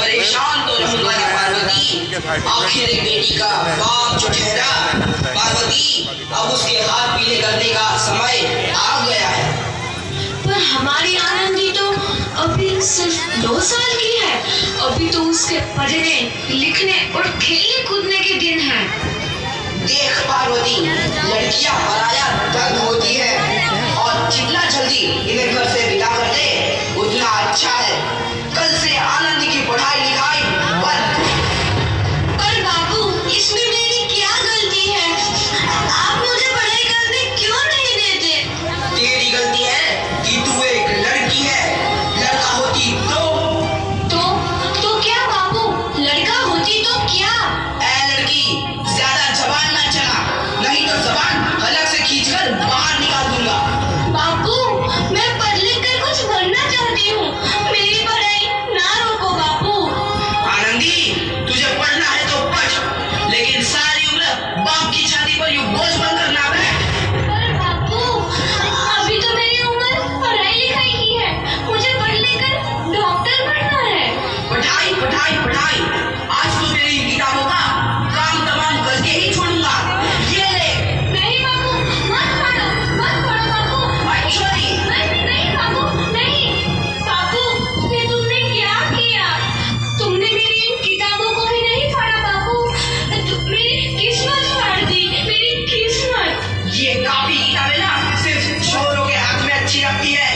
परेशान तो रहूंगा ही पार्वती। आखिर एक बेटी का बाप जो ठहरा पार्वती, अब उसके हाथ पीले करने का समय आ गया है। पर हमारी आनंदी तो अभी सिर्फ 2 साल की है। अभी तो उसके पढ़ने लिखने और खेलने कूदने के दिन हैं। देख पार्वती, लड़कियां पराया धन होती है और जितना जल्दी इन्हें घर से विदा कर दे उतना अच्छा है। कल से आनंद की पढ़ाई लिखाई बंद। पर बाबू, इसमें मेरी क्या गलती है? आप मुझे पढ़ाई करने क्यों नहीं देते? तेरी गलती है कि तू एक लड़की है। लड़का होती तो क्या बाबू? लड़का होती तो क्या? ऐ लड़की, ज्यादा जबान ना चला, नहीं तो जबान हलक से खींचकर बाहर निकाल दूंगा। बाबू, मैं पढ़ लिख कर कुछ बनना चाहती हूँ। मेरी पढ़ाई ना रोको बाबू। आनंदी, तुझे पढ़ना है तो पढ़, लेकिन सारी उम्र बाप की छाती पर यूं बोझ बनकर ना बैठ। पर बाबू, अभी तो मेरी उम्र पढ़ाई लिखाई की है। मुझे पढ़ लिख कर डॉक्टर बनना है। पढ़ाई पढ़ाई पढ़ाई, आज तो मेरी किताबों का काम तमाम करके ही छोड़ूंगा। ये ले। नहीं बाबू, मत पढ़ो बाबू। छोरी। नहीं बाबू, नहीं। बाबू, ये तुमने क्या किया? तुमने मेरी इन किताबों को भी नहीं पढ़ा बाबू। मेरी किस्मत फाड़ दी, मेरी किस्मत। ये काफी किताबें ना सिर्फ छोरों के हाथ में अच्छी लगती है,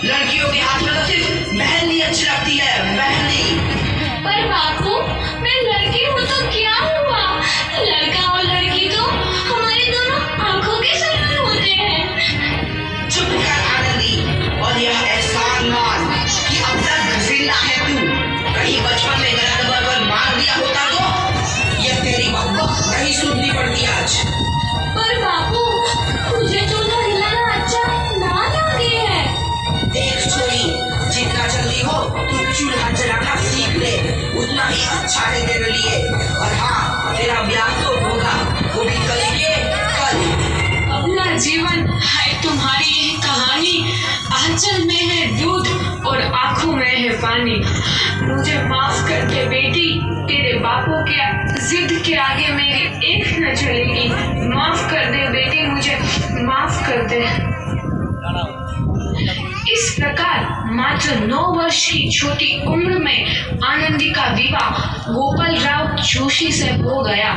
लड़कियों के हाथ में तो सिर्फ मेहंदी अच्छी लगती है, मेहंदी। पर बाबू, मैं लड़की हूँ तो क्या हुआ? लड़का और लड़की तो हमारी दोनों आंखों के समान होते हैं। चुप कर आनंदी, और यह एहसान मान कि अब तक जिंदा है तू। कहीं बचपन में गला दबाकर मार दिया होता तो यह तेरी बकबक नहीं सुननी पड़ती आज। पर बाबू, मुझे चूल्हा हिलाना अच्छा ना लगे है। देख छोरी, जितना जल्दी हो तू चूल्हा जलाना सीख ले, उतना ही अच्छा है तेरे लिए। और हाँ, तेरा ब्याह तो होगा, वो भी करेंगे कल। अपना जीवन है तुम्हारी यह कहानी। आंचल में है दूध और आंखों में है पानी। मुझे माफ कर दे बेटी, तेरे बापों के जिद के आगे मेरी एक न चलेगी। माफ कर दे बेटी, मुझे माफ कर दे। इस प्रकार मात्र 9 वर्ष की छोटी उम्र में आनंदी का विवाह गोपाल राव जोशी से हो गया।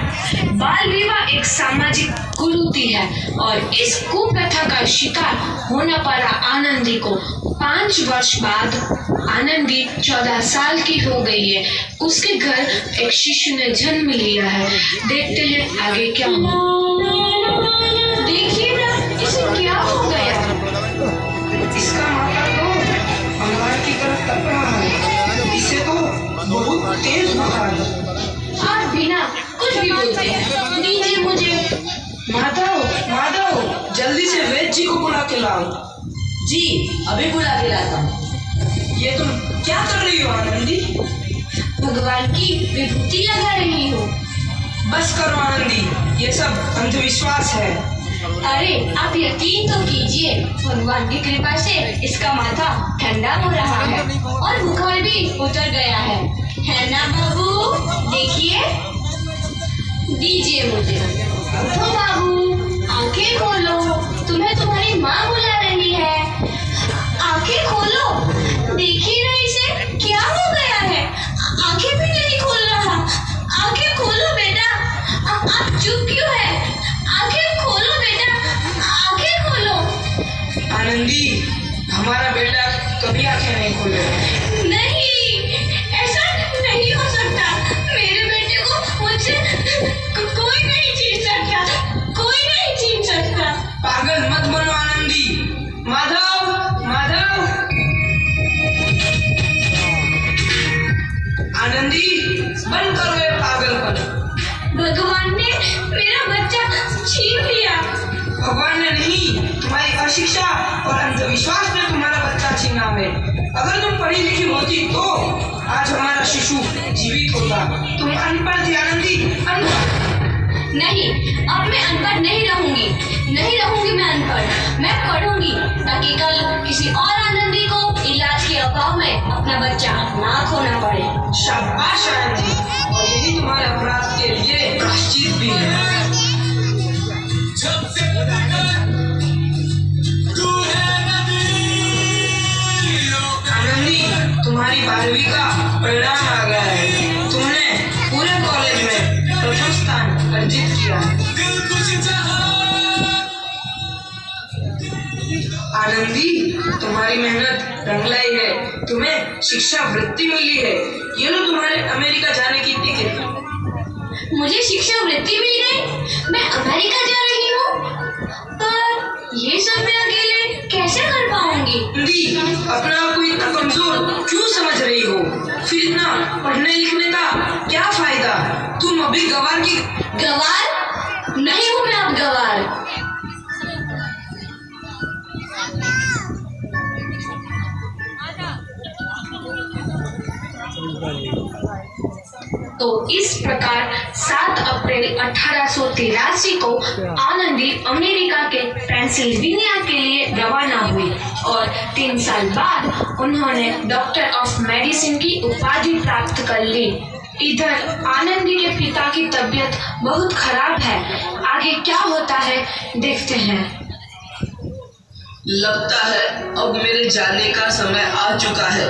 बाल विवाह एक सामाजिक कुरीति है और इस कुप्रथा का शिकार होना पड़ा आनंदी को। 5 वर्ष बाद आनंदी 14 साल की हो गई है। उसके घर एक शिशु ने जन्म लिया है। देखते हैं आगे क्या हुआ। देखिए ना, इसे क्या हो गया? इसका माथा तो अंगार की तरफ तक रहा है। इसे तो बहुत तेज बुखार है। आप बिना कुछ भी बोलते हैं, दीजिए मुझे। माधव, जल्दी से वैद्य जी को बुला के लाओ। जी, अभी बुला के लाता हूँ। ये तुम क्या कर रही हो आनंदी? भगवान की विभूति लगा रही हूँ। बस करो आनंदी, ये सब अंधविश्वास है। अरे आप यकीन तो कीजिए, भगवान की कृपा से इसका माथा ठंडा हो रहा है और बुखार भी उतर गया है ना बाबू? देखिए, दीजिए मुझे। उठो बाबू, आंखें खोलो, तुम्हें तुम्हारी माँ बुला रही है। आंखें खोलो, देखिए ना इसे क्या हो गया है। आंखें भी नहीं खोल रहा। आंखें खोलो बेटा। आप चुप क्यों है? आंखें खोलो बेटा, आंखें खोलो। आनंदी, हमारा बेटा कभी आंखें नहीं खोलेगा। नहीं, ऐसा नहीं हो सकता। मेरे बेटे को मुझसे कोई नहीं छीन सकता, कोई नहीं छीन सकता। पागल मत बनो आनंदी। माधव, आनंदी, बंद करो ये पागलपन। भगवान ने मेरा बच्चा छीन लिया। भगवान ने नहीं, तुम्हारी अशिक्षा और अंधविश्वास ने तुम्हारा बच्चा छीना है। अगर तुम पढ़ी लिखी होती तो आज हमारा शिशु जीवित होता। तुम अनपढ़ थी आनंदी, अनपढ़। नहीं, अब मैं अनपढ़ नहीं रहूंगी मैं अनपढ़। मैं पढ़ूंगी ताकि कल किसी और आनंदी को इलाज की पाँव में अपना बच्चा ना खोना पड़े। शाबाश आनंदी, और यही तुम्हारे अपराध के लिए प्रायश्चित भी है। आनंदी, तुम्हारी 12वीं का परिणाम आ गया है। तुमने पूरे कॉलेज में प्रथम स्थान अर्जित किया है। आनंदी, तुम्हारी मेहनत रंग लाई है। तुम्हें शिक्षा वृत्ति मिली है। ये लो तुम्हारे अमेरिका जाने की टिकट। मुझे शिक्षा वृत्ति मिल गई, मैं अमेरिका जा रही हूँ। पर ये सब मैं अकेले कैसे कर पाऊंगी? आनंदी, अपने आप को इतना कमजोर क्यों समझ रही हो? फिर इतना पढ़ने लिखने का क्या फायदा? तुम अभी गवार की गवार नहीं हूँ मैं अब गवार। तो इस प्रकार 7 अप्रैल 1883 को आनंदी अमेरिका के पेंसिल्वेनिया के लिए रवाना हुई और 3 साल बाद उन्होंने डॉक्टर ऑफ मेडिसिन की उपाधि प्राप्त कर ली। इधर आनंदी के पिता की तबीयत बहुत खराब है। आगे क्या होता है देखते हैं। लगता है अब मेरे जाने का समय आ चुका है।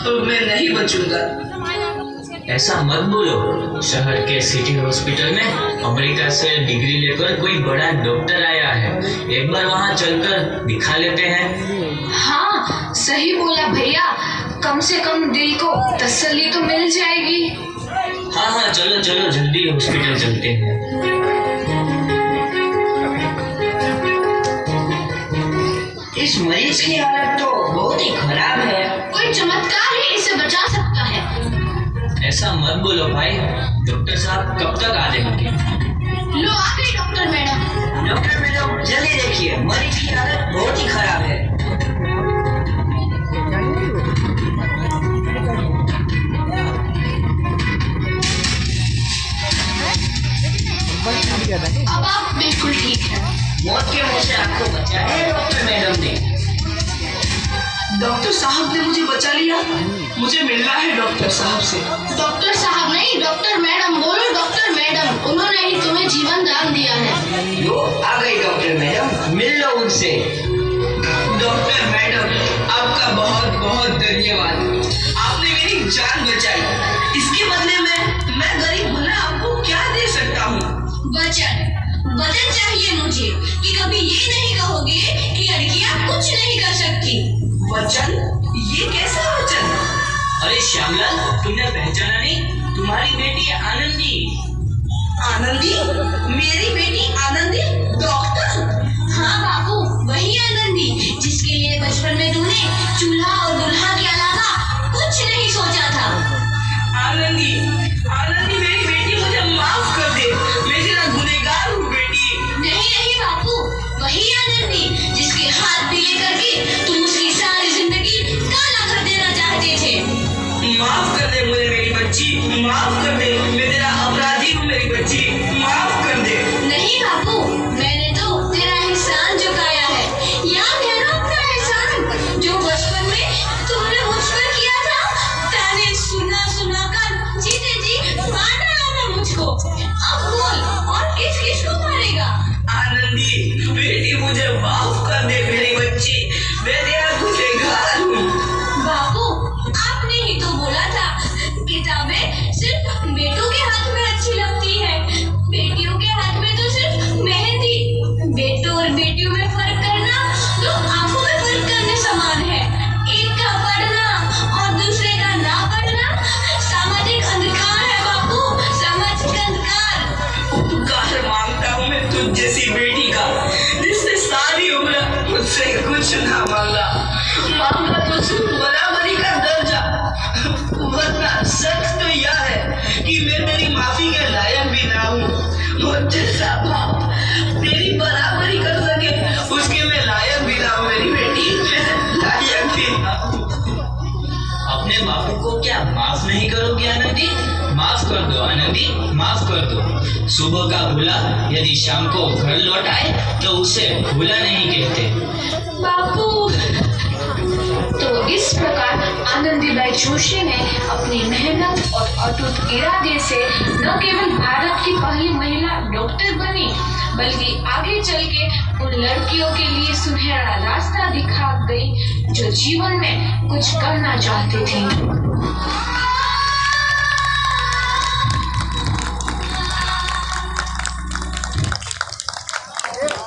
अब मैं नहीं बचूंगा। ऐसा मत बोलो। शहर के सिटी हॉस्पिटल में अमेरिका से डिग्री लेकर कोई बड़ा डॉक्टर आया है। एक बार वहाँ चलकर दिखा लेते हैं। हाँ, सही बोला भैया। कम से कम दिल को तसल्ली तो मिल जाएगी। हाँ, चलो चलो जल्दी हॉस्पिटल चलते हैं। इस मरीज की हालत तो बहुत ही खराब है। कोई चमत्कार ही इसे बचा सकता है। ऐसा मत बोलो भाई। डॉक्टर साहब कब तक आ जाएंगे? लो आ गई डॉक्टर मैडम। डॉक्टर मैडम जल्दी देखिए, मरीज की हालत बहुत ही खराब है। अब आप बिल्कुल ठीक है। मौत के मुंह से आपको बचाया है डॉक्टर मैडम ने। डॉक्टर साहब ने मुझे बचा लिया। मुझे मिलना है डॉक्टर साहब से। डॉक्टर साहब नहीं, डॉक्टर मैडम बोलो। डॉक्टर मैडम, उन्होंने ही तुम्हें जीवन दान दिया है। लो आ गई डॉक्टर मैडम, मिल लो उनसे। डॉक्टर मैडम आपका बहुत बहुत धन्यवाद। आपने मेरी जान बचाई। इसके बदले में मैं गरीब भला आपको क्या दे सकता हूँ? वचन चाहिए मुझे कि कभी ये नहीं कहोगे कि लड़कियां कुछ नहीं कर सकती। वचन? ये कैसा वचन? अरे श्यामलाल, तुमने पहचाना नहीं? तुम्हारी बेटी आनंदी। आनंदी? मेरी बेटी आनंदी डॉक्टर? हाँ बाबू, वही आनंदी जिसके लिए बचपन में तूने चूल्हा और दुल्हा के अलावा कुछ नहीं सोचा था। आनंदी, आनंदी मेरी बेटी, मुझे माफ कर दे। मैं तेरा गुनहगार हूँ बेटी। नहीं बाबू, वही आनंदी जिसके हाथ पीले करके तुम उसकी सारी जिंदगी काला कर देना चाहते थे। माफ कर दे मुझे मेरी बच्ची, माफ कर दे। मैं तेरा अपराधी हूँ मेरी बच्ची, माफ कर दे। नहीं बाबू, मैंने तो तेरा एहसान चुकाया है। याद है ना अपना एहसान जो बचपन में तुमने मुझ पर किया था? ताने सुना कर जीते जी मार डाला था मुझको। अब बोल, और किस को मारेगा? आनंदी बेटी, मुझे माफ कर दे मेरी बच्ची। मैं तेरा गुनहगार हूँ। बाबू, आपने ही तो बोला था किताबें सिर्फ बेटों के हाथ में अच्छी लगती है, बेटियों के हाथ में तो सिर्फ मेहंदी। बेटों और बेटियों में फर्क करना तो आंखों में फर्क करने समान है। एक का पढ़ना और दूसरे का ना पढ़ना सामाजिक अंधकार है बाबू, सामाजिक अंधकार। उपकार मांगता हूँ मैं तुझ जैसी बेटी का, जिसने सारी उम्र मुझसे कुछ ना मांगा तो सिर्फ बराबरी का दर्जा। वरना सच तो यह है कि मैं तेरी माफी के लायक भी ना हूँ। मुझ जैसा बाप तेरी बराबरी कर सके उसके मैं लायक भी ना हूँ मेरी बेटी, लायक भी ना हूँ। अपने बापू को क्या माफ नहीं करोगे आनंदी? माफ कर दो आनंदी, माफ कर दो। सुबह का भूला यदि शाम को घर लौट आए तो उसे भूला नहीं कहते। बापू इस प्रकार आनंदीबाई जोशी ने अपनी मेहनत और अटूट इरादे से न केवल भारत की पहली महिला डॉक्टर बनी, बल्कि आगे चल के उन लड़कियों के लिए सुनहरा रास्ता दिखा गई जो जीवन में कुछ करना चाहती थी।